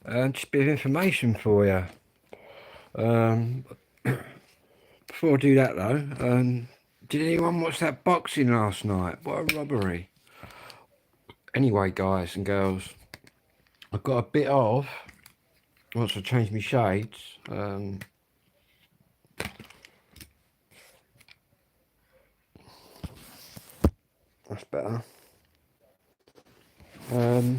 Just a bit of information for you. Um, Before I do that though, did anyone watch that boxing last night? What a robbery. Anyway, guys and girls, I got a bit of, once I changed my shades, that's better. Well,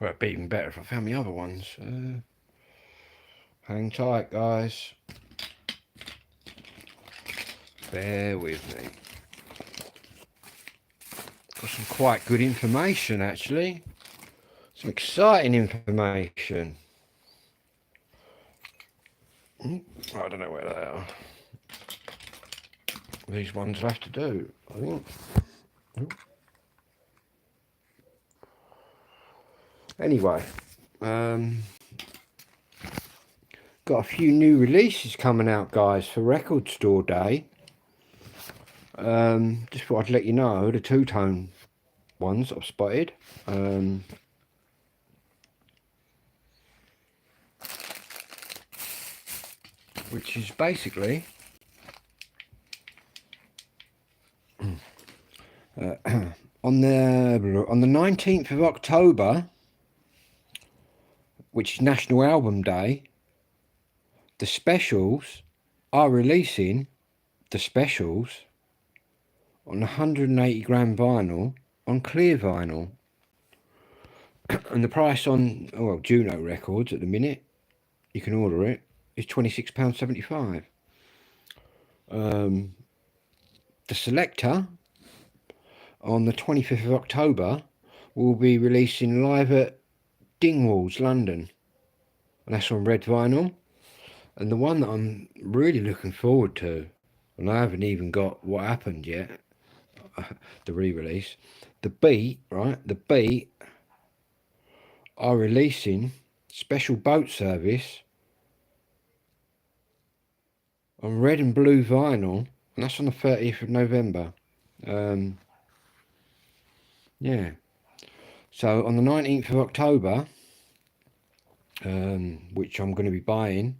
it'd be even better if I found the other ones. Hang tight, guys. Bear with me. Got some quite good information, actually. Some exciting information. I don't know where they are. These ones will have to do, I think. Anyway, got a few new releases coming out, guys, for Record Store Day. Just thought I'd let you know the two-tone ones I've spotted. Which is basically on the 19th of October, which is National Album Day, the Specials are releasing the Specials on 180 gram vinyl on clear vinyl. And the price on, well, Juno Records at the minute, you can order it, is £26.75. The Selector on the 25th of October will be releasing live at Dingwalls, London, and that's on red vinyl. And the one that I'm really looking forward to, and I haven't even got What Happened yet, the re-release, The Beat, right? The Beat are releasing Special Boat Service on red and blue vinyl, and that's on the 30th of November. Yeah. So on the 19th of October, which I'm going to be buying,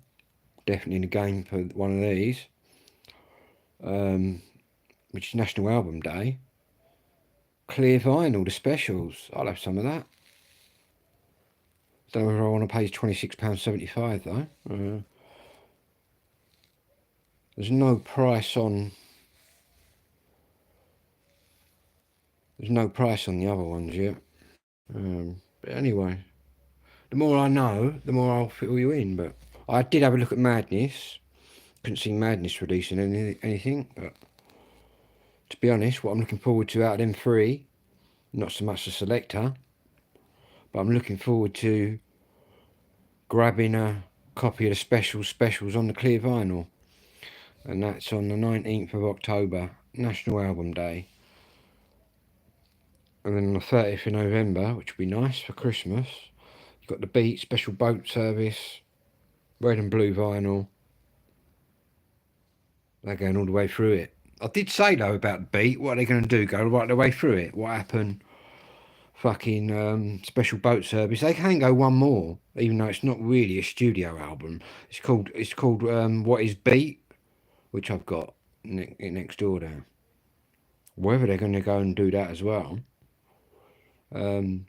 definitely in the game for one of these, which is National Album Day, clear vinyl, the Specials. I'll have some of that. Don't know whether I want to pay £26.75 though. There's no price on. There's no price on the other ones yet. But anyway, the more I know, the more I'll fill you in. But I did have a look at Madness. Couldn't see Madness releasing anything. But to be honest, what I'm looking forward to out of them three, not so much the Selector, but I'm looking forward to grabbing a copy of the Specials on the clear vinyl. And that's on the 19th of October, National Album Day. And then on the 30th of November, which will be nice for Christmas, you've got The Beat, Special Boat Service, red and blue vinyl. They're going all the way through it. I did say, though, about The Beat, what are they going to do? Go right the way through it? What happened? Fucking Special Boat Service. They can go one more, even though it's not really a studio album. It's called What Is Beat, which I've got next door there. Whether they're going to go and do that as well, I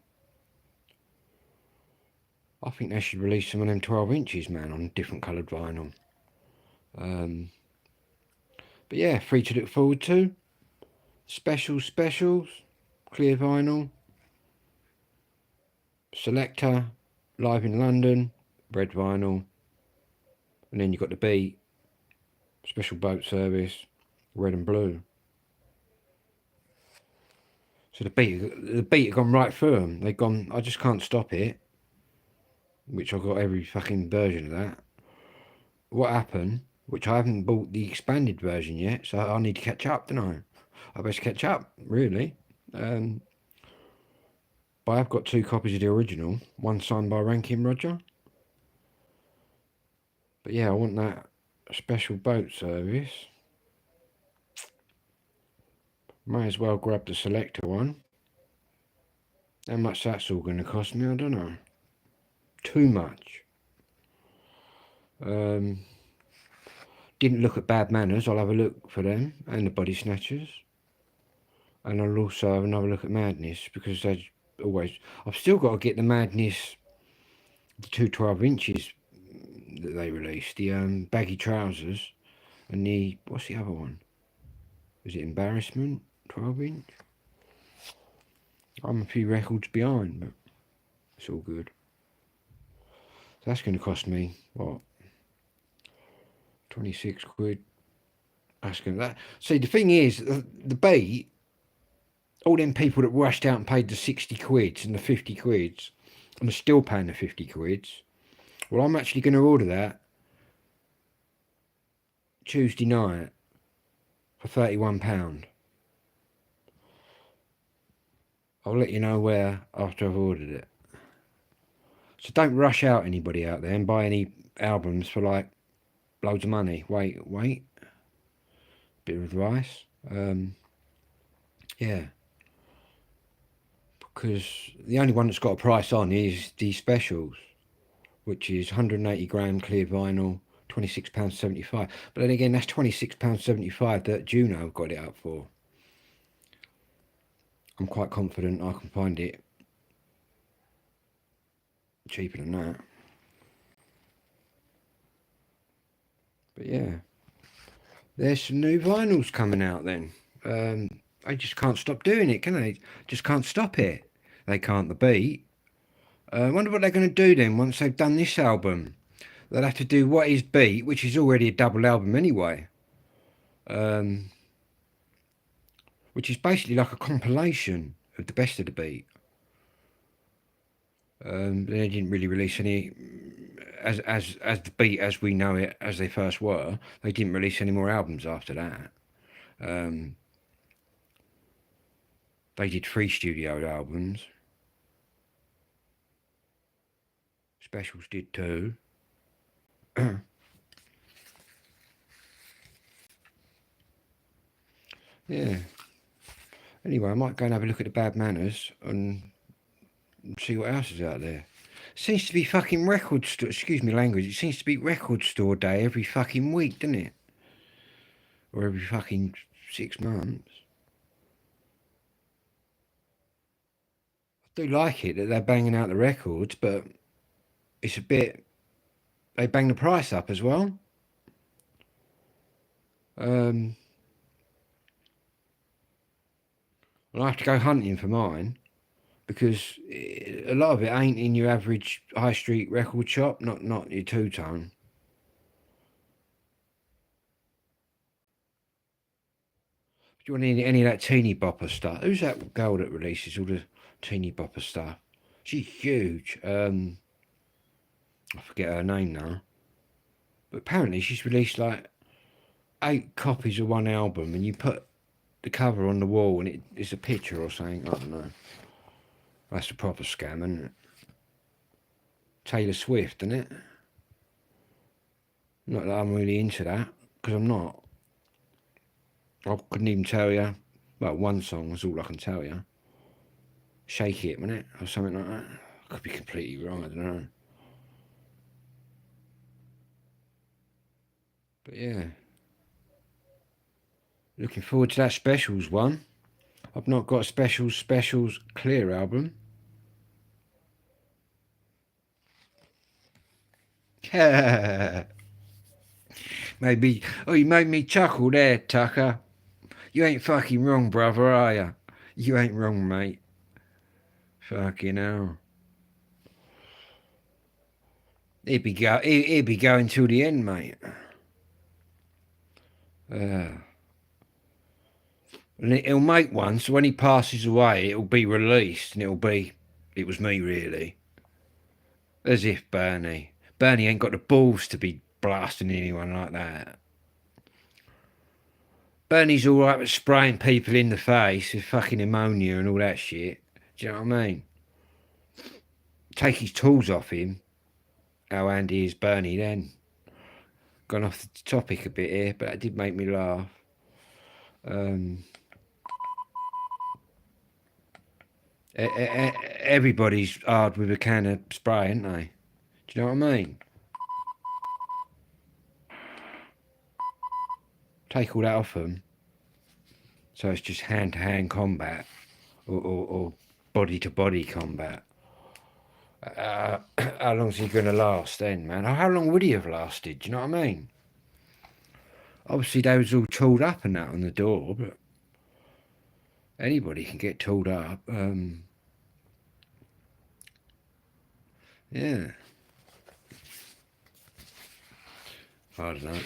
think they should release some of them 12 inches, man, on different coloured vinyl. But yeah, free to look forward to. Specials, clear vinyl. Selector, live in London, red vinyl. And then you've got The Beat, Special Boat Service, red and blue. So the beat have gone right through them. They've gone, I just can't stop it. Which I've got every fucking version of that. What Happened, which I haven't bought the expanded version yet, so I need to catch up, don't I? I best catch up, really. But I've got 2 copies of the original, one signed by Rankin Roger. But yeah, I want that Special Boat Service. May as well grab the Selector one. How much that's all going to cost me, I don't know. too much. Didn't look at Bad Manners. I'll have a look for them and the Body Snatchers. And I'll also have another look at Madness, because they always... I've still got to get the Madness, the 2 12-inches that they released, the baggy trousers, and the... What's the other one? Is it Embarrassment? 12-inch? I'm a few records behind, but it's all good. So that's going to cost me, what, 26 quid? That's going to... See, the thing is, the beat... All them people that rushed out and paid the 60 quids and the 50 quids and are still paying the 50 quids, well, I'm actually going to order that Tuesday night for £31. I'll let you know where after I've ordered it. So don't rush out, anybody out there, and buy any albums for like loads of money. Wait. Bit of advice. Yeah. Because the only one that's got a price on is the specials, which is 180 gram clear vinyl, £26.75. But then again, that's £26.75 that Juno got it up for. I'm quite confident I can find it cheaper than that. But yeah, there's some new vinyls coming out then. They just can't stop doing it, can they? Just can't stop it. They can't the beat. I wonder what they're going to do then once they've done this album. They'll have to do What Is Beat, which is already a double album anyway. Which is basically like a compilation of the best of the beat. They didn't really release any, as the beat as we know it, as they first were. They didn't release any more albums after that. They did 3 studio albums. Specials did 2. Yeah. Anyway, I might go and have a look at the Bad Manners and see what else is out there. Seems to be fucking record store, excuse me language, it seems to be record store day every fucking week, doesn't it? Or every fucking 6 months. I do like it that they're banging out the records, but it's a bit... They bang the price up as well. I'll have to go hunting for mine, because a lot of it ain't in your average high street record shop, not your 2-tone. Do you want any of that teeny bopper stuff? Who's that girl that releases all the teeny bopper stuff? She's huge. I forget her name now. But apparently she's released like 8 copies of one album, and you put the cover on the wall and it's a picture or something. I don't know. That's a proper scam, isn't it? Taylor Swift, isn't it? Not that I'm really into that, because I'm not. I couldn't even tell you. Well, one song was all I can tell you. Shake It, wasn't it? Or something like that. I could be completely wrong, I don't know. But yeah. Looking forward to that Specials one. I've not got a Specials Clear album. Maybe. Oh, you made me chuckle there, Tucker. You ain't fucking wrong, brother, are you? You ain't wrong, mate. Fucking hell. He'd be going till the end, mate. And he'll make one, so when he passes away, it'll be released, and it'll be, it was me, really. As if Bernie ain't got the balls to be blasting anyone like that. Bernie's all right with spraying people in the face with fucking ammonia and all that shit. Do you know what I mean? Take his tools off him. How handy is Bernie then? Gone off the topic a bit here, but that did make me laugh. Everybody's hard with a can of spray, aren't they? Do you know what I mean? Take all that off them, so it's just hand-to-hand combat or body-to-body combat. How long's he going to last then, man? How long would he have lasted? Do you know what I mean? Obviously, they was all tooled up and that on the door, but anybody can get tooled up. Yeah. I don't know.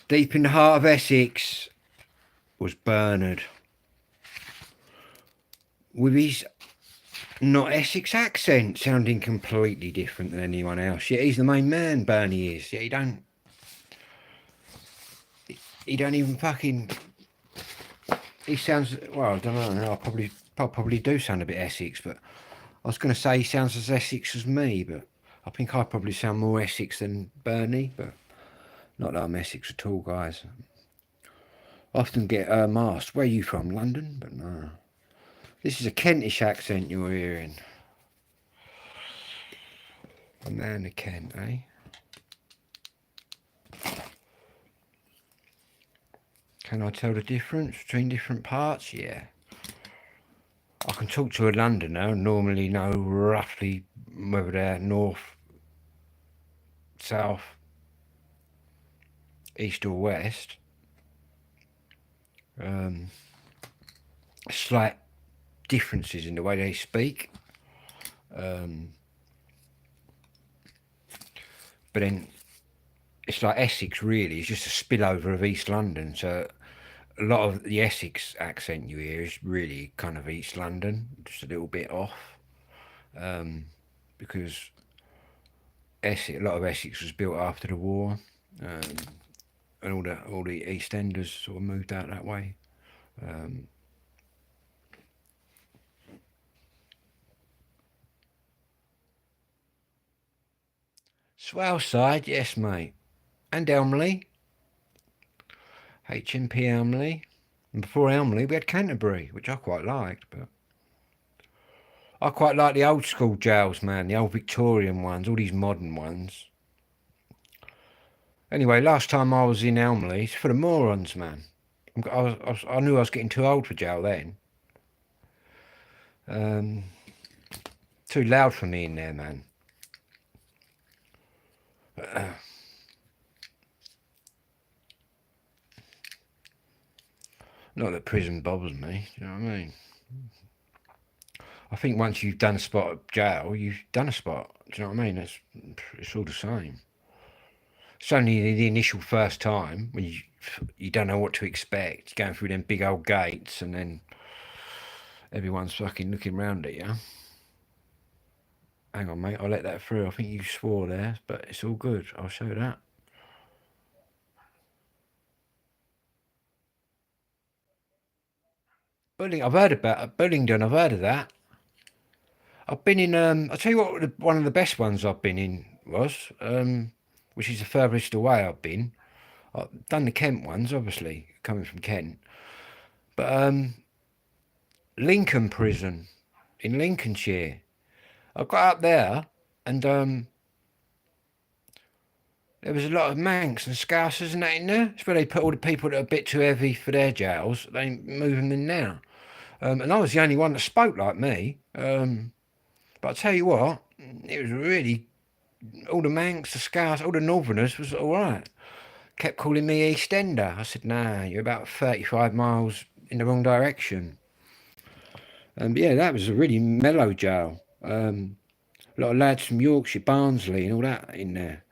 Deep in the heart of Essex was Bernard. With his not Essex accent sounding completely different than anyone else. Yet he's the main man, Bernie is. Yet he don't even fucking... He sounds... Well, I don't know. I'll probably do sound a bit Essex, but I was going to say he sounds as Essex as me, but I think I probably sound more Essex than Bernie, but not that I'm Essex at all, guys. I often get asked, where are you from? London? But no. This is a Kentish accent you're hearing. A man of Kent, eh? Can I tell the difference between different parts? Yeah. I can talk to a Londoner and normally know roughly whether they're north, south, east or west. Slight differences in the way they speak. But then it's like Essex really, it's just a spillover of East London. So a lot of the Essex accent you hear is really kind of East London, just a little bit off. Because a lot of Essex was built after the war. And all the East Enders sort of moved out that way. Swaleside, yes mate. And Elmley. HMP Elmley. And before Elmley we had Canterbury, which I quite liked, but I quite like the old school jails, man, the old Victorian ones, all these modern ones. Anyway, last time I was in Elmley, it's for the morons, man. I knew I was getting too old for jail then. Too loud for me in there, man. Not that prison bothers me, you know what I mean? I think once you've done a spot at jail, you've done a spot. Do you know what I mean? It's all the same. It's only the initial first time when you don't know what to expect. You're going through them big old gates and then everyone's fucking looking round at you. Hang on, mate, I'll let that through. I think you swore there, but it's all good. I'll show you that. I've heard about Bullingdon. I've heard of that. I've been in. I'll tell you what. One of the best ones I've been in was, which is the furthest away I've been. I've done the Kent ones, obviously, coming from Kent, but Lincoln Prison in Lincolnshire. I got up there, and there was a lot of Manx and Scousers and that in there. It's where they put all the people that are a bit too heavy for their jails. They move them in now. And I was the only one that spoke like me. But I tell you what, it was really, all the Manx, the Scouse, all the Northerners was all right. Kept calling me Eastender. I said, nah, you're about 35 miles in the wrong direction. Yeah, that was a really mellow jail. A lot of lads from Yorkshire, Barnsley and all that in there.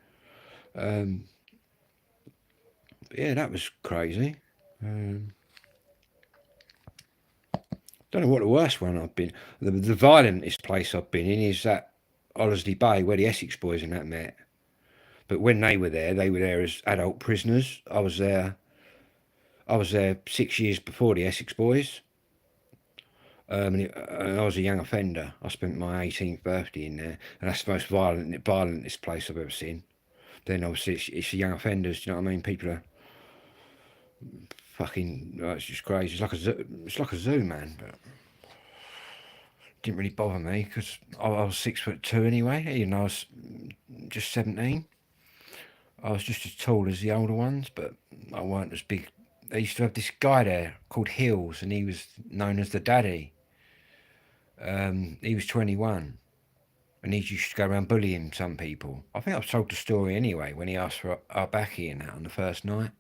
Yeah, that was crazy. Don't know what the worst one I've been. The violentest place I've been in is that Ollesley Bay, where the Essex boys and that met. But when they were there as adult prisoners. I was there 6 years before the Essex boys. And I was a young offender. I spent my 18th birthday in there, and that's the most violentest place I've ever seen. Then obviously it's the young offenders. Do you know what I mean? People are fucking. It's just crazy. It's like a zoo, man. But didn't really bother me because I was 6'2" anyway. Even though I was just 17. I was just as tall as the older ones, but I weren't as big. They used to have this guy there called Hills, and he was known as the daddy. He was 21, and he used to go around bullying some people. I think I've told the story anyway when he asked for our baccy and that on the first night.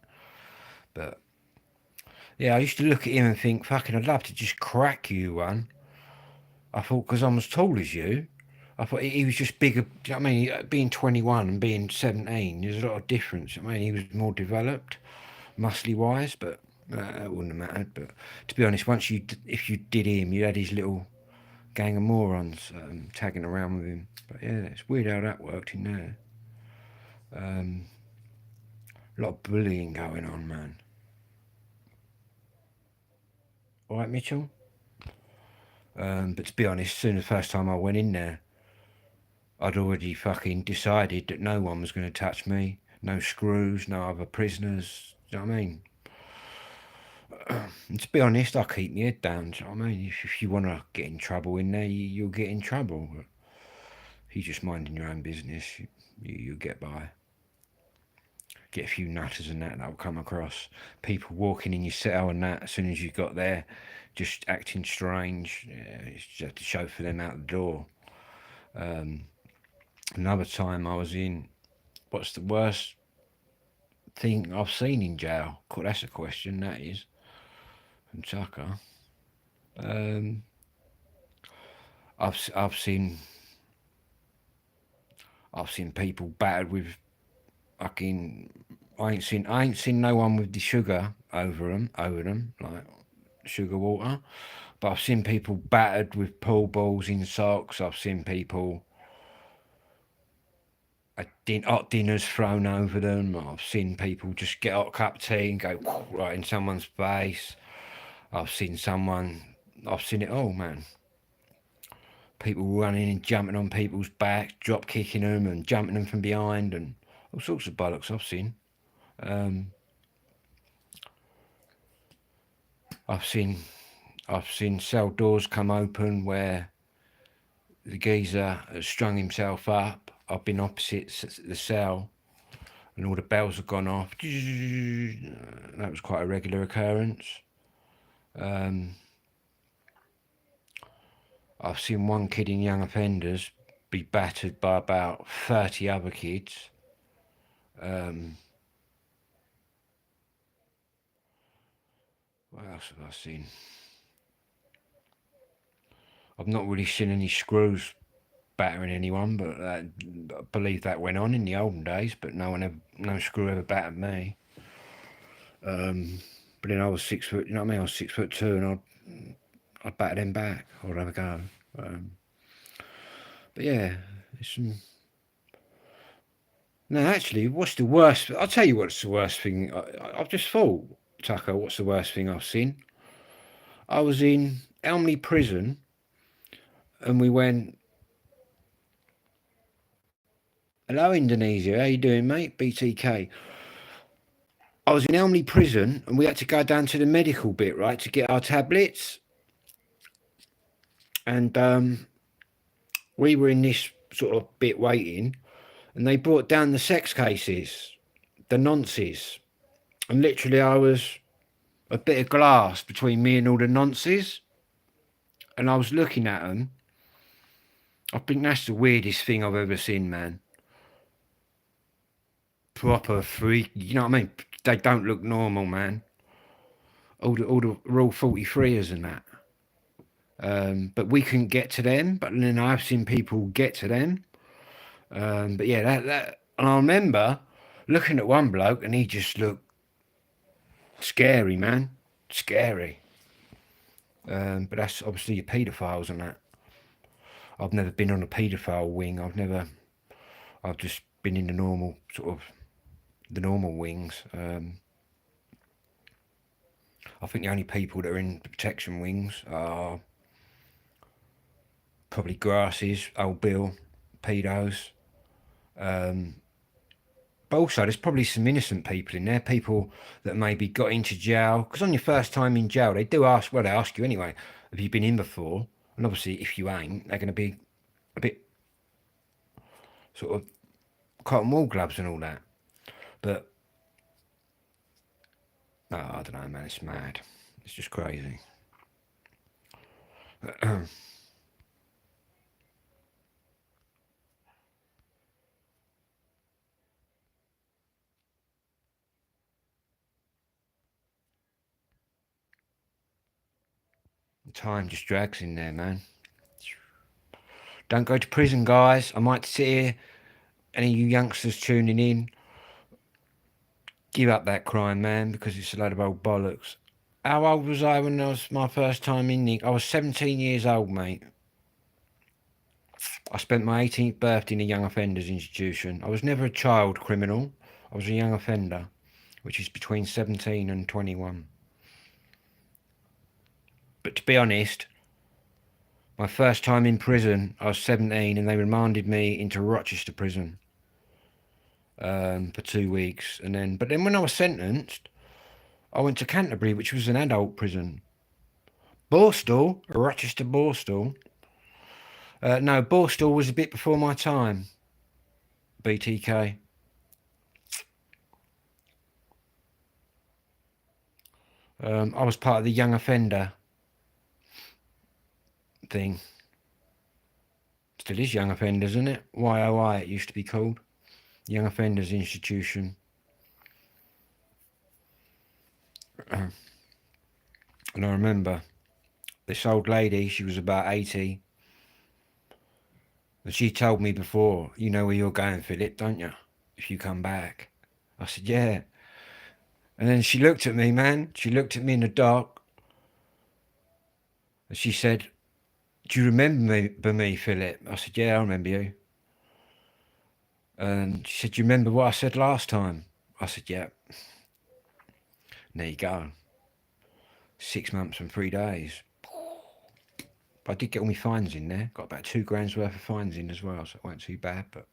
But yeah, I used to look at him and think, fucking, I'd love to just crack you one. I thought, because I'm as tall as you. I thought he was just bigger. Do you know what I mean? Being 21 and being 17, there's a lot of difference. I mean, he was more developed, muscly wise, but that wouldn't have mattered. But to be honest, if you did him, you had his little gang of morons tagging around with him. But yeah, it's weird how that worked in there. A lot of bullying going on, man. All right, Mitchell? But to be honest, soon the first time I went in there, I'd already fucking decided that no one was going to touch me. No screws, no other prisoners. Do you know what I mean? And to be honest, I keep my head down. Do you know what I mean? If you want to get in trouble in there, you'll get in trouble. But if you're just minding your own business, you'll get by. Get a few nutters and that'll come across. People walking in your cell and that as soon as you got there, just acting strange. Yeah, you just have to chauffeur them out the door. Another time I was in, what's the worst thing I've seen in jail? God, that's a question, that is. From Tucker. I've seen people battered with fucking. I ain't seen no one with the sugar over them, like sugar water. But I've seen people battered with pool balls in socks. I've seen people hot dinners thrown over them. I've seen people just get a hot cup of tea and go right in someone's face. I've seen it all, man. People running and jumping on people's backs, drop kicking them and jumping them from behind, and all sorts of bollocks I've seen. I've seen cell doors come open where the geezer has strung himself up. I've been opposite the cell and all the bells have gone off. That was quite a regular occurrence. I've seen one kid in young offenders be battered by about 30 other kids. What else have I seen? I've not really seen any screws battering anyone, but I believe that went on in the olden days, but no screw ever battered me. But then I was 6 foot, you know what I mean? I was 6'2" and I'd batter them back. I'd have a go. But yeah, no, actually, what's the worst? I'll tell you what's the worst thing. I've just thought, Tucker, what's the worst thing I've seen? I was in Elmley Prison and we went, hello Indonesia, how you doing, mate? BTK. I was in Elmley Prison and we had to go down to the medical bit, right, to get our tablets. And we were in this sort of bit waiting, and they brought down the sex cases, the nonces. And literally I was a bit of glass between me and all the nonces. And I was looking at them. I think that's the weirdest thing I've ever seen, man. Proper freak, you know what I mean? They don't look normal, man. All the Rule 43ers and that. But we couldn't get to them. But then I've seen people get to them. But yeah, that. And I remember looking at one bloke, and he just looked scary, man. Scary. But that's obviously your paedophiles and that. I've never been on a paedophile wing. I've just been in the normal wings. I think the only people that are in the protection wings are probably Grasses, Old Bill, pedos. But also there's probably some innocent people in there, people that maybe got into jail. Because on your first time in jail, they do ask, well, they ask you anyway, have you been in before? And obviously, if you ain't, they're going to be a bit sort of cotton wool gloves and all that. But, oh, I don't know, man, it's mad. It's just crazy. Time just drags in there, man. Don't go to prison, guys. I might sit here, any of you youngsters tuning in, give up that crime, man, because it's a load of old bollocks. How old was I when I was my first time in Nick? I was 17 years old, mate. I spent my 18th birthday in a young offenders institution. I was never a child criminal. I was a young offender, which is between 17 and 21. But to be honest, my first time in prison, I was 17 and they remanded me into Rochester prison for 2 weeks. But then when I was sentenced, I went to Canterbury, which was an adult prison. Borstal, Rochester Borstal. No, Borstal was a bit before my time. BTK. I was part of the young offender thing. Still is young offenders, isn't it? YOI it used to be called. Young Offenders Institution. And I remember this old lady, she was about 80. And she told me before, you know where you're going, Philip, don't you? If you come back. I said, yeah. And then she looked at me, man. She looked at me in the dark. And she said, do you remember me, Philip? I said, yeah, I remember you. And she said, do you remember what I said last time? I said, yeah. And there you go. 6 months and 3 days. But I did get all my fines in there. Got about £2 worth of fines in as well, so it wasn't too bad. But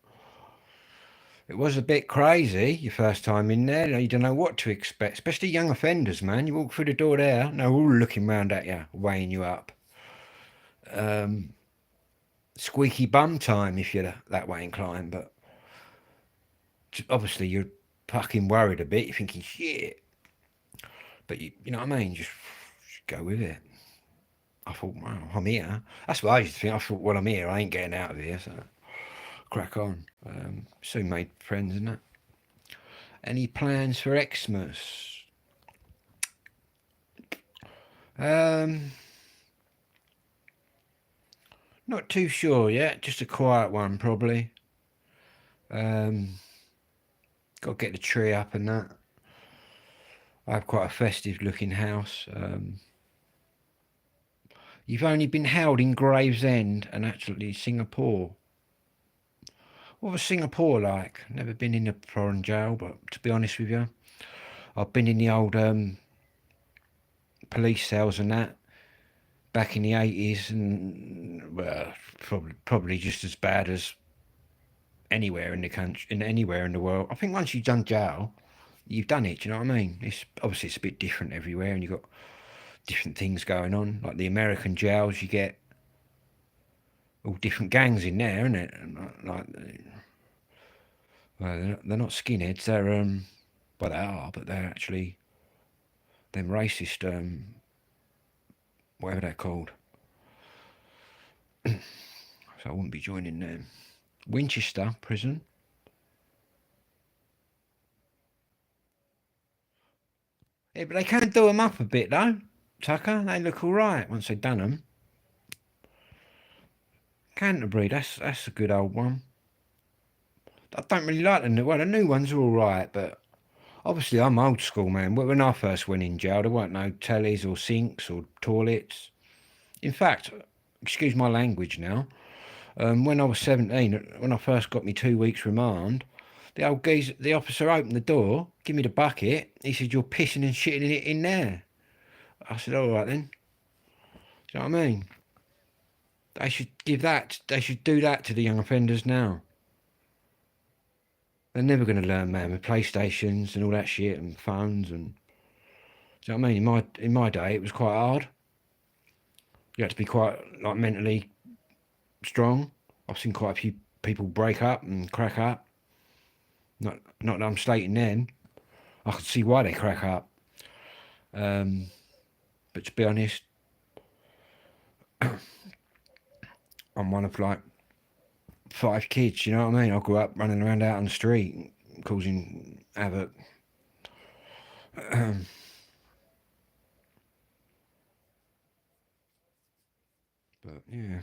it was a bit crazy your first time in there. You don't know what to expect, especially young offenders, man. You walk through the door there, they're all looking round at you, weighing you up. Squeaky bum time if you're that way inclined, but obviously you're fucking worried a bit. You're thinking, shit. But you know what I mean? Just go with it. I thought, wow, I'm here. That's what I used to think. I thought, well, I'm here. I ain't getting out of here, so crack on. Soon made friends, isn't it? Any plans for Xmas? Not too sure yet. Just a quiet one, probably. Got to get the tree up and that. I have quite a festive looking house. You've only been held in Gravesend and actually Singapore. What was Singapore like? Never been in a foreign jail, but to be honest with you, I've been in the old police cells and that back in the 80s, and well, probably just as bad as anywhere in the country, anywhere in the world. I think once you've done jail, you've done it. Do you know what I mean? It's obviously it's a bit different everywhere, and you've got different things going on. Like the American jails, you get all different gangs in there, isn't it? Like, well, they're not skinheads. They're well, they are, but they're actually them racist whatever they're called. So I wouldn't be joining them. Winchester prison. Yeah, but they can do them up a bit though, Tucker. They look all right once they've done them. Canterbury, that's a good old one. I don't really like the new one. The new ones are all right, but obviously I'm old school, man. When I first went in jail, there weren't no tellies or sinks or toilets. In fact, excuse my language now, when I was 17, when I first got me 2 weeks remand, the officer opened the door, give me the bucket. He said, "You're pissing and shitting it in there." I said, "All right then." Do you know what I mean? They should do that to the young offenders now. They're never going to learn, man, with PlayStations and all that shit and phones and. Do you know what I mean? In my day, it was quite hard. You have to be quite like mentally strong. I've seen quite a few people break up and crack up. Not that I'm stating them. I can see why they crack up. But to be honest, I'm one of like 5 kids, you know what I mean? I grew up running around out on the street, causing havoc. But yeah.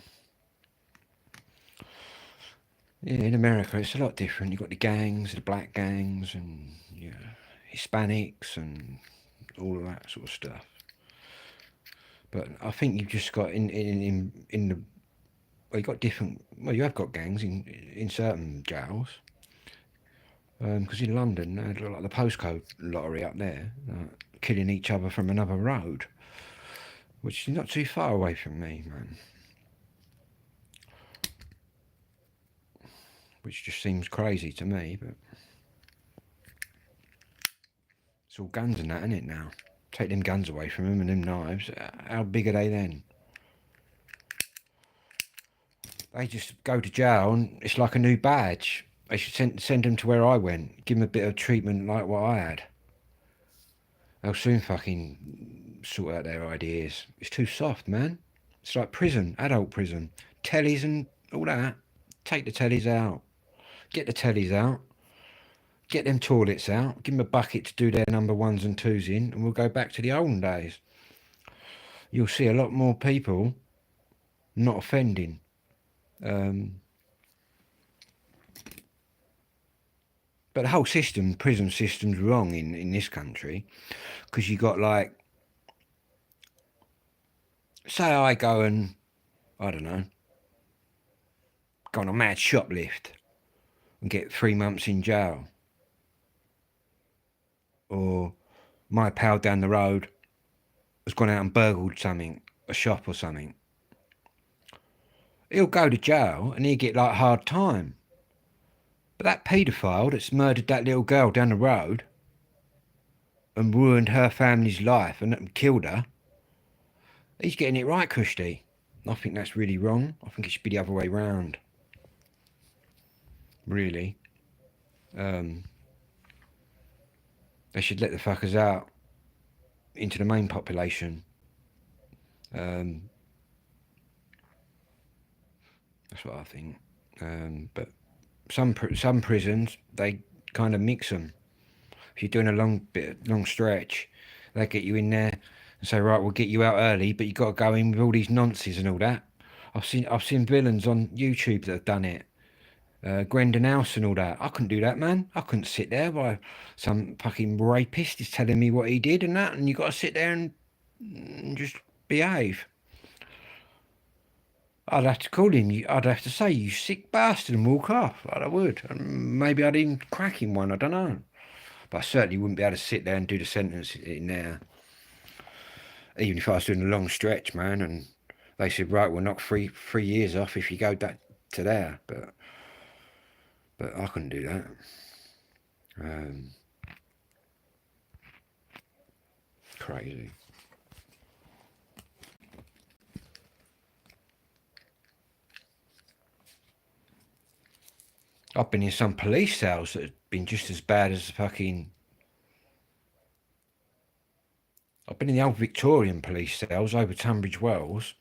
Yeah, in America it's a lot different. You've got the gangs, the black gangs, and yeah, Hispanics and all of that sort of stuff. But I think you've just got in the well, you got different. Well, you have got gangs in certain jails. Because in London, they had like the postcode lottery up there, killing each other from another road, which is not too far away from me, man. Which just seems crazy to me, but it's all guns and that, isn't it, now? Take them guns away from them and them knives. How big are they then? They just go to jail and it's like a new badge. They should send them to where I went. Give them a bit of treatment like what I had. They'll soon fucking sort out their ideas. It's too soft, man. It's like prison, adult prison. Tellies and all that. Take the tellies out. Get the tellies out. Get them toilets out. Give them a bucket to do their number ones and twos in, and we'll go back to the olden days. You'll see a lot more people not offending. But the whole system, prison system's wrong in this country, because you got like, say I go and, I don't know, go on a mad shoplift and get 3 months in jail. Or my pal down the road has gone out and burgled something, a shop or something. He'll go to jail and he'll get like hard time. But that paedophile that's murdered that little girl down the road and ruined her family's life and killed her, he's getting it right, Kushti. I think that's really wrong. I think it should be the other way round. Really. They should let the fuckers out into the main population. That's what I think. But some prisons, they kind of mix them. If you're doing a long stretch, they get you in there and say, right, we'll get you out early, but you got to go in with all these nonsense and all that. I've seen villains on YouTube that have done it. Brendan House and all that. I couldn't do that, man. I couldn't sit there while some fucking rapist is telling me what he did and that, and you got to sit there and just behave. I'd have to call him. I'd have to say, you sick bastard, and walk off. I would. And maybe I'd even crack him one. I don't know. But I certainly wouldn't be able to sit there and do the sentence in there. Even if I was doing a long stretch, man, and they said, right, we'll knock 3 years off if you go back to there. But I couldn't do that. Crazy. I've been in some police cells that have been just as bad as fucking... I've been in the old Victorian police cells over Tunbridge Wells.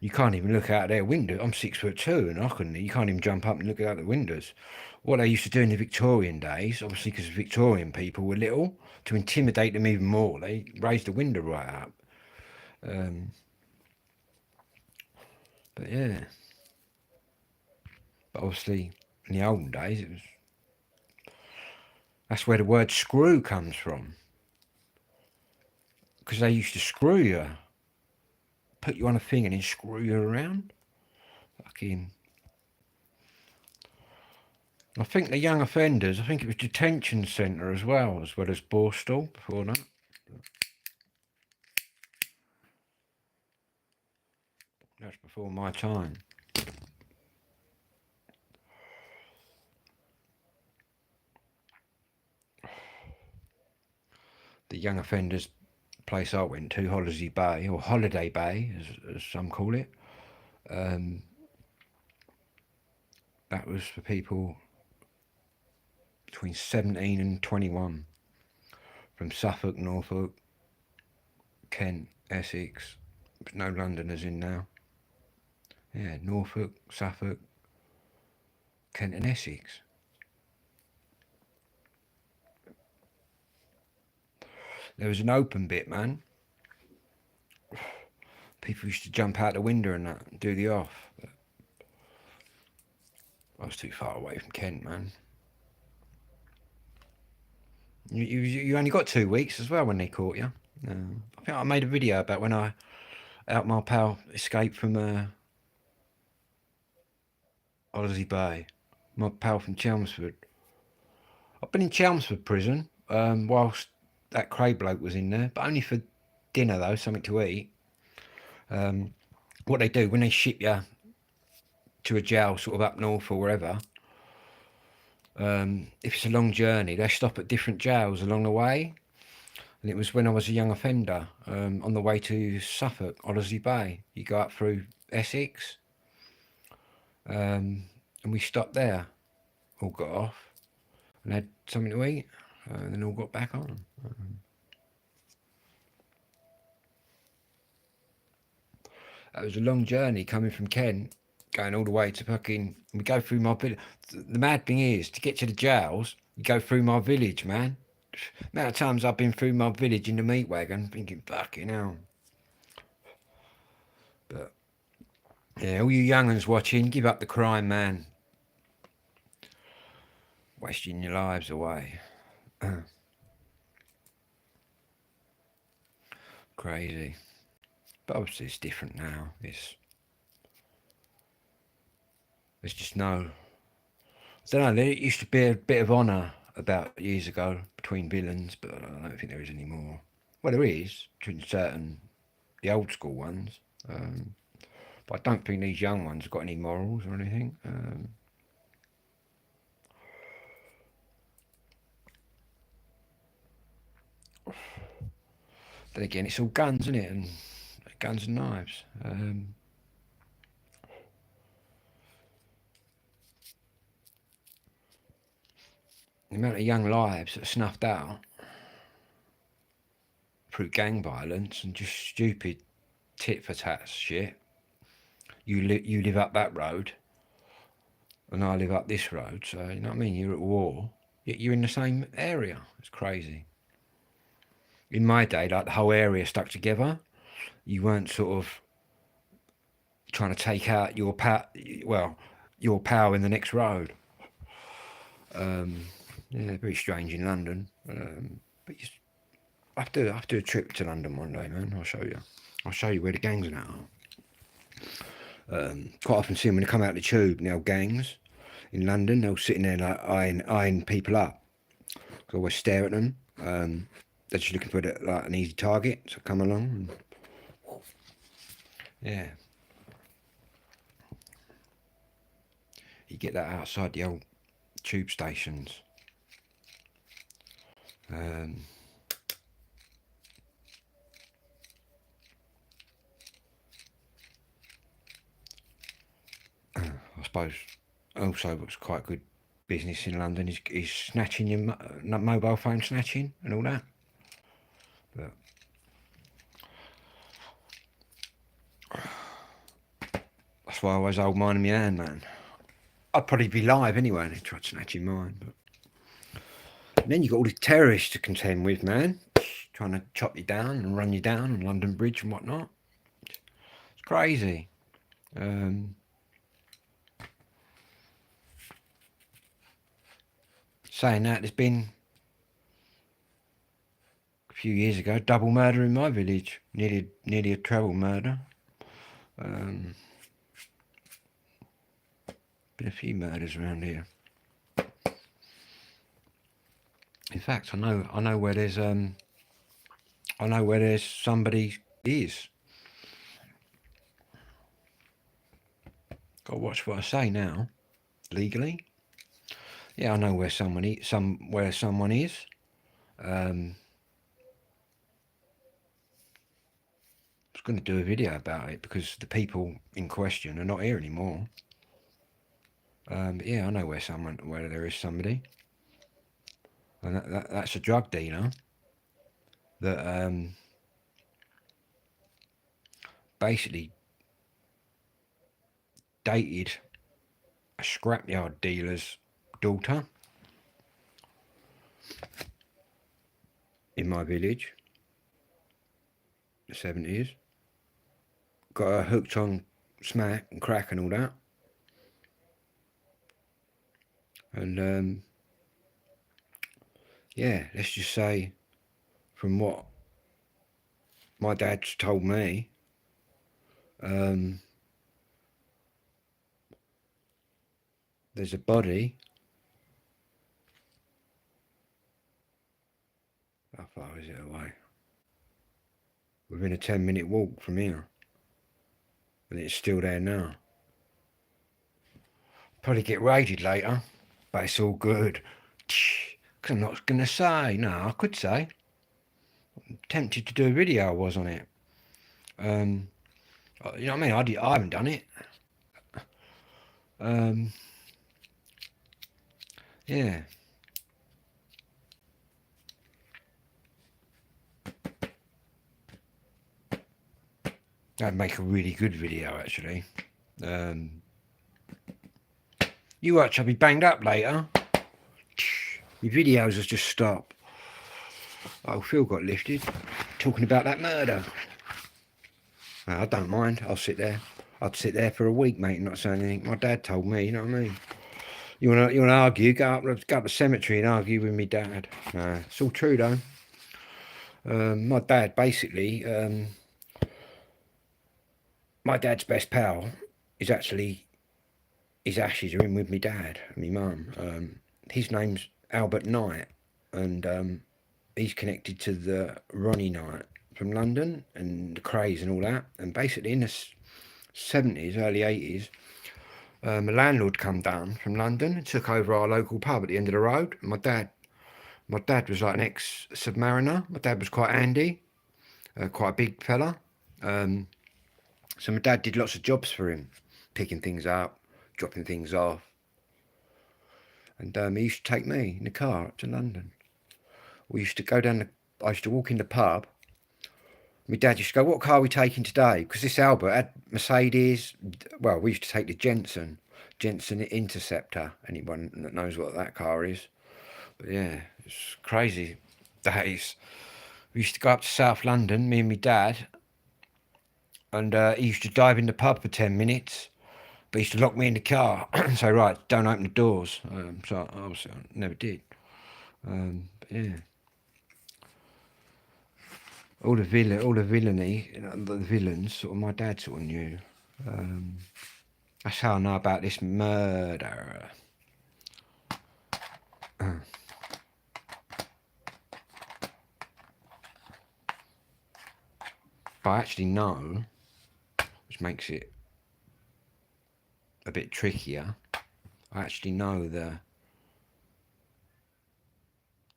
You can't even look out their window. I'm 6'2", and I couldn't. You can't even jump up and look out the windows. What they used to do in the Victorian days, obviously because Victorian people were little, to intimidate them even more, they raised the window right up. But yeah. But obviously, in the olden days, it was... That's where the word screw comes from. Because they used to screw you. Put you on a thing and then screw you around. Fucking... I think the young offenders, I think it was detention centre as well as Borstal before that. That's before my time. The young offenders place I went to, Holiday Bay, or Holiday Bay, as some call it. That was for people between 17 and 21 from Suffolk, Norfolk, Kent, Essex. There's no Londoners in now. Yeah, Norfolk, Suffolk, Kent and Essex. There was an open bit, man. People used to jump out the window and that, and do the off. But I was too far away from Kent, man. You only got 2 weeks as well when they caught you. I think I made a video about when I helped my pal escape from Holiday Bay. My pal from Chelmsford. I've been in Chelmsford prison whilst that Craig bloke was in there, but only for dinner though, something to eat. What they do when they ship you to a jail sort of up north or wherever, if it's a long journey, they stop at different jails along the way. And it was when I was a young offender on the way to Suffolk, Holiday Bay. You go up through Essex, and we stopped there. All got off and had something to eat, and then all got back on. That was a long journey coming from Kent, going all the way to fucking. We go through my village. The mad thing is, to get to the jails, you go through my village, man. The amount of times I've been through my village in the meat wagon, thinking, fucking hell. But yeah, all you young uns watching, give up the crime, man. Wasting your lives away. Crazy. But obviously it's different now. There's just no. I don't know, there used to be a bit of honour about years ago between villains, but I don't think there is anymore. Well, there is between the old school ones, but I don't think these young ones have got any morals or anything. Then again, it's all guns, isn't it? And guns and knives. The amount of young lives that are snuffed out through gang violence and just stupid tit for tat shit. You live up that road, and I live up this road. So you know what I mean. You're at war, yet you're in the same area. It's crazy. In my day, like the whole area stuck together. You weren't sort of trying to take out your power in the next road. Yeah, very strange in London. But I have to do a trip to London one day, man. I'll show you. I'll show you where the gangs are now. Quite often see them when they come out of the tube, now gangs in London, they'll sitting there like eyeing people up. I always stare at them. They're just looking for like an easy target, so come along. And, yeah. You get that outside the old tube stations. I suppose also what's quite good business in London is snatching your mobile phone snatching and all that. But that's why I always hold mine in my hand, man. I'd probably be live anyway if they tried snatching mine. But and then you've got all the terrorists to contend with, man. Trying to chop you down and run you down on London Bridge and whatnot. It's crazy. Saying that, there's been a few years ago double murder in my village, nearly a treble murder. Been a few murders around here. In fact, I know where there's somebody is. Got to watch what I say now, legally. Yeah, I know where someone is. going to do a video about it because the people in question are not here anymore. But yeah, I know where there is somebody, and that's a drug dealer that basically dated a scrapyard dealer's daughter in my village, the 70s. Got her hooked on smack and crack and all that. And yeah, let's just say, from what my dad's told me, there's a body. How far is it away? Within a 10-minute walk from here. And it's still there now. Probably get raided later, but it's all good. Because I'm not going to say. No, I could say. I'm tempted to do a video I was on it. You know what I mean? I haven't done it. Yeah. That'd make a really good video, actually. You watch, I'll be banged up later. Your videos has just stopped. Oh, Phil got lifted. Talking about that murder. No, I don't mind. I'll sit there. I'd sit there for a week, mate, not saying anything. My dad told me, you know what I mean? You wanna argue, go up to the cemetery and argue with me dad. No, it's all true though. My dad basically, my dad's best pal is actually, his ashes are in with me dad and me mum. His name's Albert Knight, and he's connected to the Ronnie Knight from London and the Craze and all that. And basically in the 70s, early 80s, a landlord come down from London and took over our local pub at the end of the road. My dad was like an ex-submariner. My dad was quite handy, quite a big fella. So my dad did lots of jobs for him, picking things up, dropping things off. And he used to take me in the car up to London. We used to go down I used to walk in the pub. My dad used to go, what car are we taking today? Because this Albert had Mercedes. Well, we used to take the Jensen Interceptor. Anyone that knows what that car is. But yeah, it's crazy days. We used to go up to South London, me and my dad. And he used to dive in the pub for 10 minutes. But he used to lock me in the car and say, right, don't open the doors. So obviously I never did. But yeah. All the villainy, you know, the villains, sort of my dad sort of knew. That's how I know about this murder. But I actually know, which makes it a bit trickier, I actually know the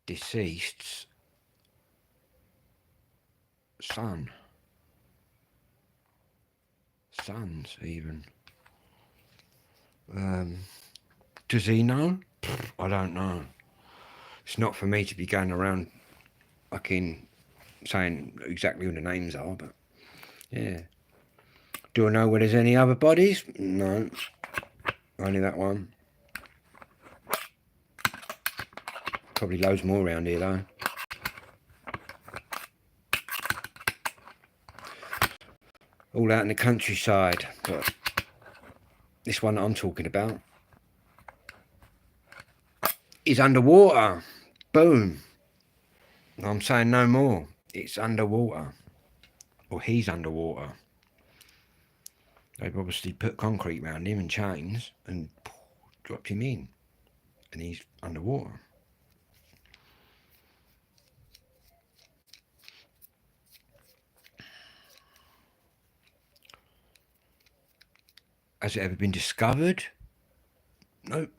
deceased's sons even. Does he know? I don't know. It's not for me to be going around fucking saying exactly who the names are, but yeah. Do I know where there's any other bodies? No. Only that one. Probably loads more around here though. All out in the countryside, but this one that I'm talking about is underwater. Boom. I'm saying no more. It's underwater. Or he's underwater. They've obviously put concrete around him and chains and dropped him in. And he's underwater. Has it ever been discovered? Nope.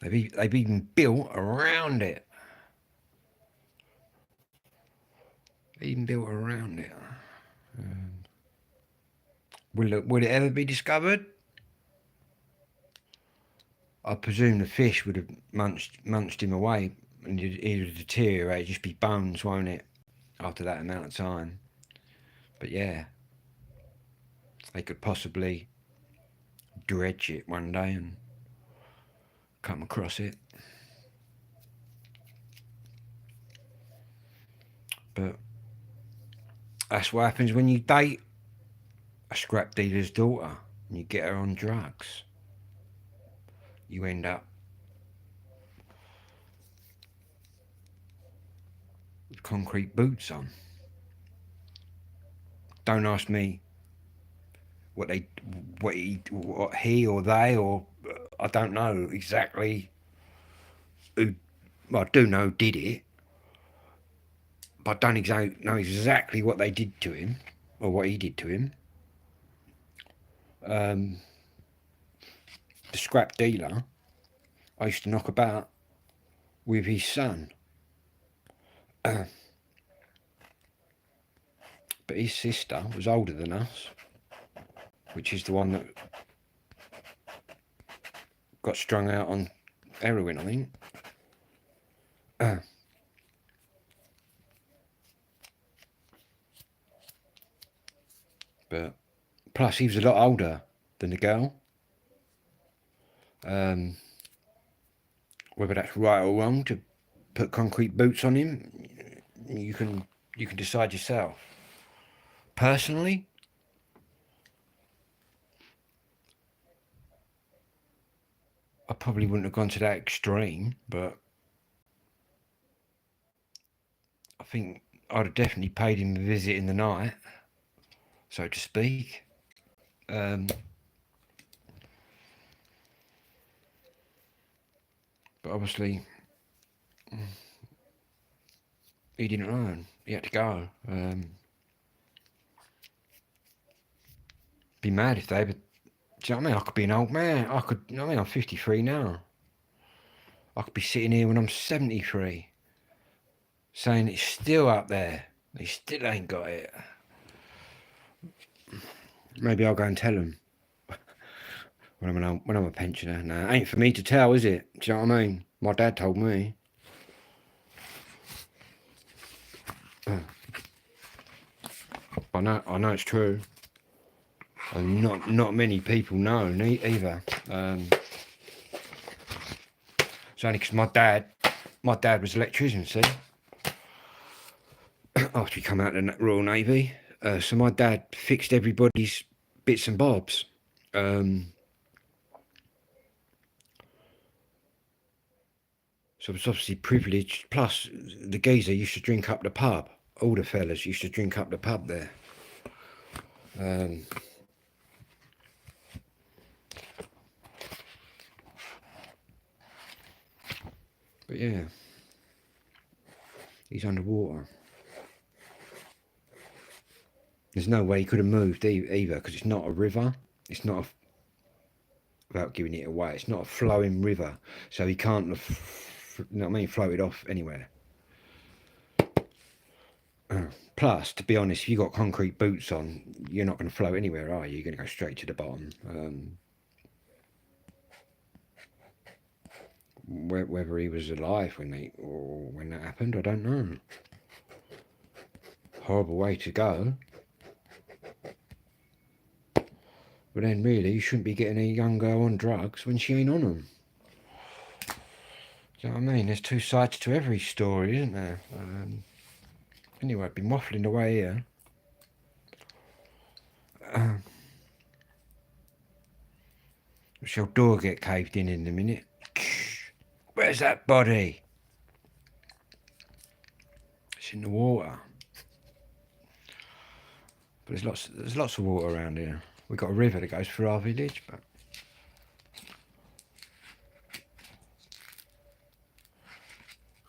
They've even built around it. Even built around it. Will it ever be discovered? I presume the fish would have munched him away, and he would deteriorate, just be bones, won't it? After that amount of time. But yeah, they could possibly dredge it one day and come across it. But that's what happens when you date a scrap dealer's daughter and you get her on drugs. You end up with concrete boots on. Don't ask me what he or they, or I don't know exactly who. Well, I do know did it, but I don't exactly know exactly what they did to him or what he did to him. The scrap dealer I used to knock about with his son. But his sister was older than us, which is the one that got strung out on heroin, I think. But plus, he was a lot older than the girl. Whether that's right or wrong to put concrete boots on him, you can decide yourself. Personally, I probably wouldn't have gone to that extreme, but I think I'd have definitely paid him a visit in the night, so to speak. But obviously, he didn't learn. He had to go. Be mad if they. But do you know what I mean? I could be an old man. I'm 53 now. I could be sitting here when I'm 73, saying it's still up there. They still ain't got it. Maybe I'll go and tell them when I'm a pensioner. No, it ain't for me to tell, is it? Do you know what I mean? My dad told me. I know it's true. And not many people know either. It's only because my dad was an electrician, see? After he come out of the Royal Navy. So my dad fixed everybody's bits and bobs. So it's obviously privileged. Plus, the geezer used to drink up the pub. All the fellas used to drink up the pub there. But yeah, he's underwater. There's no way he could have moved either, because it's not a river. It's not without giving it away, it's not a flowing river, so he can't have, you know what I mean, floated off anywhere. Plus, to be honest, if you've got concrete boots on, you're not going to float anywhere, are you? You're going to go straight to the bottom. Whether he was alive when that happened, I don't know. Horrible way to go. But then really, you shouldn't be getting a young girl on drugs when she ain't on them. Do you know what I mean? There's two sides to every story, isn't there? Anyway, I've been waffling away here. Shall door get caved in a minute? Where's that body? It's in the water. But there's lots of water around here. We've got a river that goes through our village, but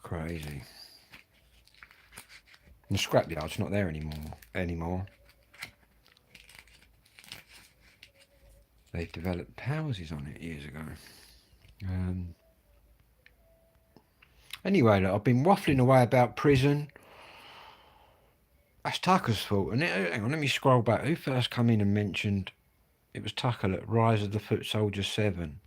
crazy. And the scrapyard's not there anymore. They've developed houses on it years ago. Anyway, look, I've been waffling away about prison. That's Tucker's fault. And hang on, let me scroll back. Who first come in and mentioned it was Tucker at Rise of the Foot Soldier 7?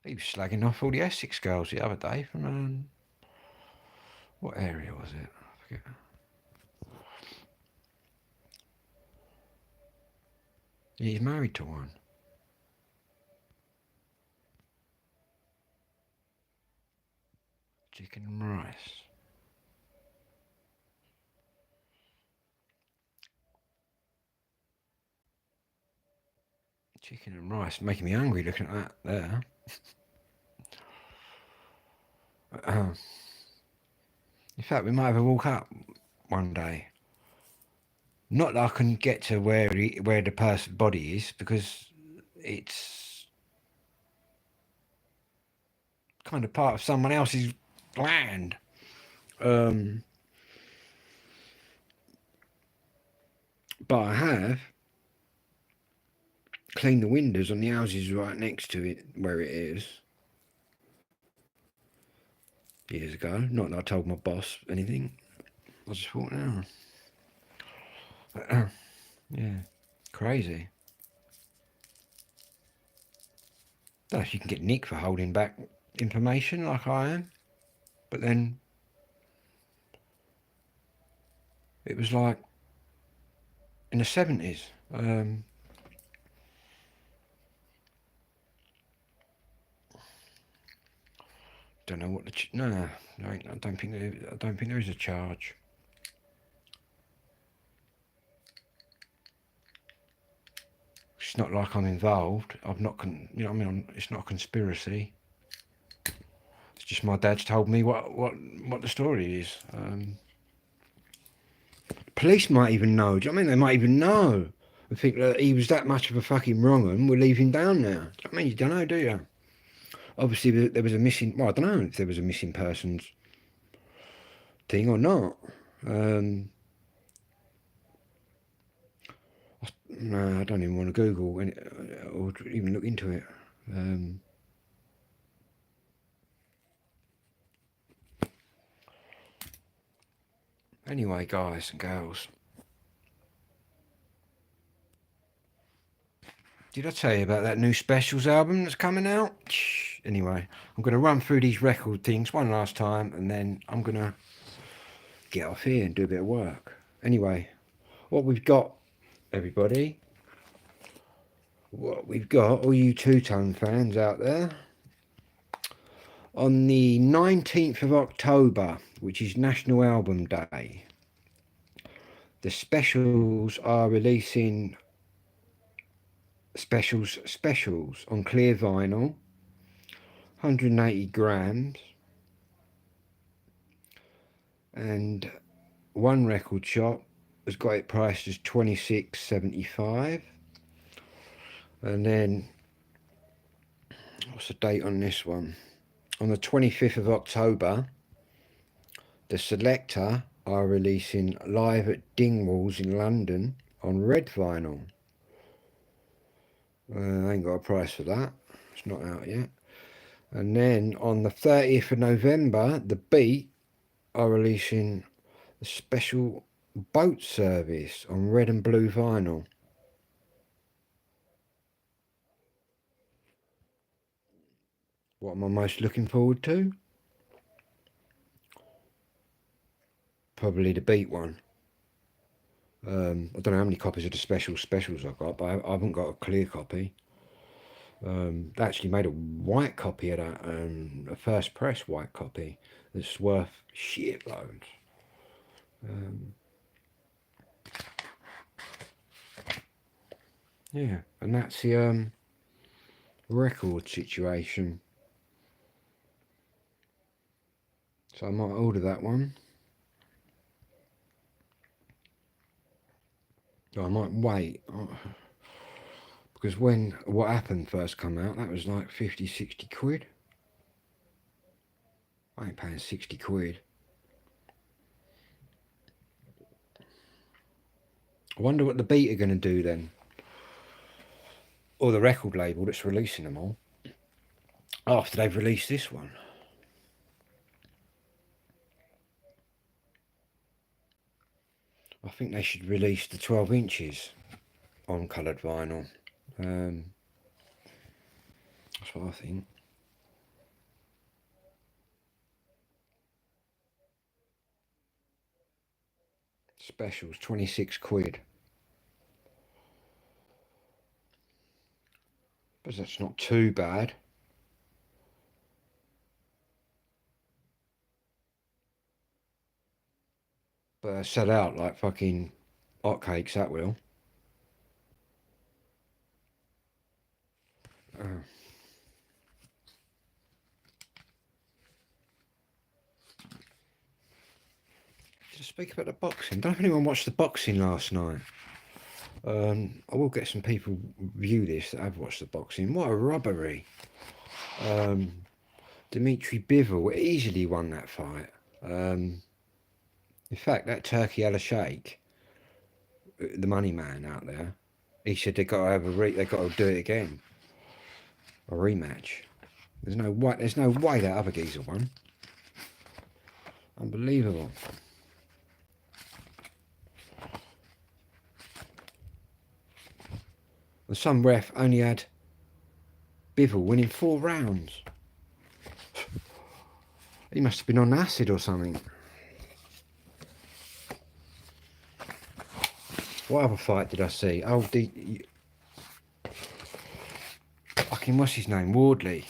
He was slagging off all the Essex girls the other day from what area was it? I forget. He's married to one. Chicken and rice. Chicken and rice, making me hungry looking at that there. In fact, we might have a walk up one day. Not that I can get to where the person's body is, because it's kind of part of someone else's land. But I have cleaned the windows on the houses right next to it, where it is, years ago. Not that I told my boss anything. I just thought, no. Yeah, crazy. Don't know if you can get nicked for holding back information like I am, but then it was like in the 70s. Don't know what the no, I don't think there is a charge. It's not like I'm involved. I've not, you know what I mean? It's not a conspiracy. It's just my dad's told me what the story is. Police might even know. Do you know what I mean? They might even know. I think that he was that much of a fucking wrong 'un. We'll leave him down now. Do you know what I mean? You don't know, do you? Obviously, there was a missing. Well, I don't know if there was a missing persons thing or not. No, I don't even want to Google any, or even look into it. Anyway, guys and girls, did I tell you about that new Specials album that's coming out? Anyway, I'm going to run through these record things one last time, and then I'm going to get off here and do a bit of work. Anyway, what we've got, everybody, what we've got, all you two-tone fans out there, on the 19th of October, which is National Album Day, the Specials are releasing specials on clear vinyl, 180 grams, and one record shop has got it priced as $26.75. And then what's the date on this one? On the 25th of October, the Selector are releasing Live at Dingwalls in London on red vinyl. I ain't got a price for that. It's not out yet. And then on the 30th of November, the Beat are releasing a special boat service on red and blue vinyl. What am I most looking forward to? Probably the Beat one. I don't know how many copies of the specials I've got, but I haven't got a clear copy. They actually made a white copy of that, a first press white copy that's worth shitloads. Yeah, and that's the record situation. So I might order that one. Or I might wait. Because when What Happened first come out, that was like 50, 60 quid. I ain't paying 60 quid. I wonder what the Beat are going to do then. Or the record label that's releasing them all. after they've released this one. I think they should release the 12 inches on coloured vinyl. That's what I think. Specials, 26 quid. But that's not too bad. But sell out like fucking hotcakes, that will. To speak about the boxing, don't know if anyone watched the boxing last night. I will get some people view this that have watched the boxing. What a robbery. Dimitri Bivol easily won that fight. In fact, that Turki Al-Sheikh, the money man out there, he said they got to have they got to do it again, a rematch. There's no way that other geezer won. Unbelievable. And some ref only had Bivol winning 4 rounds. He must have been on acid or something. What other fight did I see? Oh, fucking what's his name? Wardley.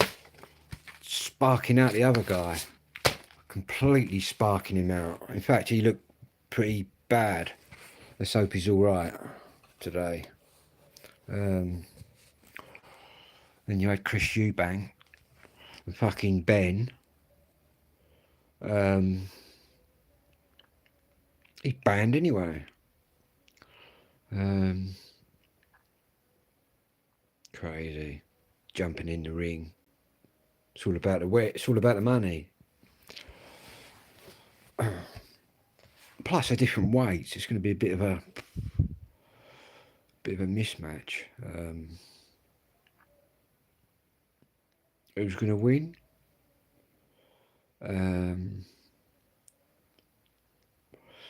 Sparking out the other guy. Completely sparking him out. In fact, he looked pretty bad. Let's hope he's alright today. Then you had Chris Eubank and fucking Ben. He's banned anyway. Crazy. Jumping in the ring. It's all about the wet. It's all about the money. Plus, they're different weights. It's going to be a bit of a mismatch. Who's going to win?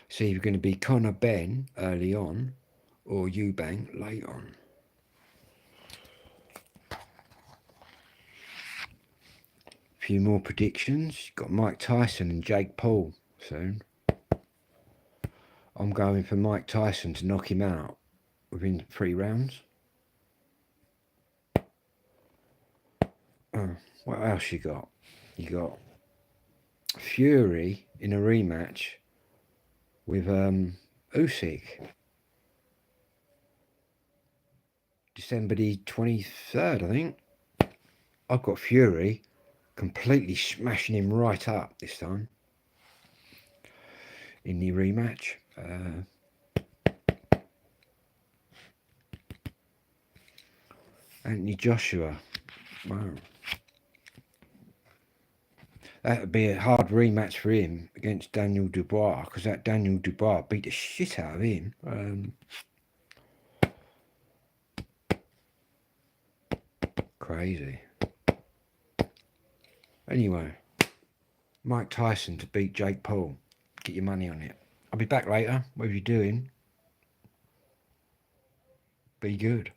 It's either going to be Conor Benn early on or Eubank late on. A few more predictions. You've got Mike Tyson and Jake Paul soon. I'm going for Mike Tyson to knock him out within 3 rounds. What else you got? You got Fury in a rematch with Usyk. December the 23rd, I think. I've got Fury completely smashing him right up this time in the rematch. Anthony Joshua. Wow. That would be a hard rematch for him against Daniel Dubois, because that Daniel Dubois beat the shit out of him. Crazy. Anyway, Mike Tyson to beat Jake Paul. Get your money on it. I'll be back later. What are you doing? Be good.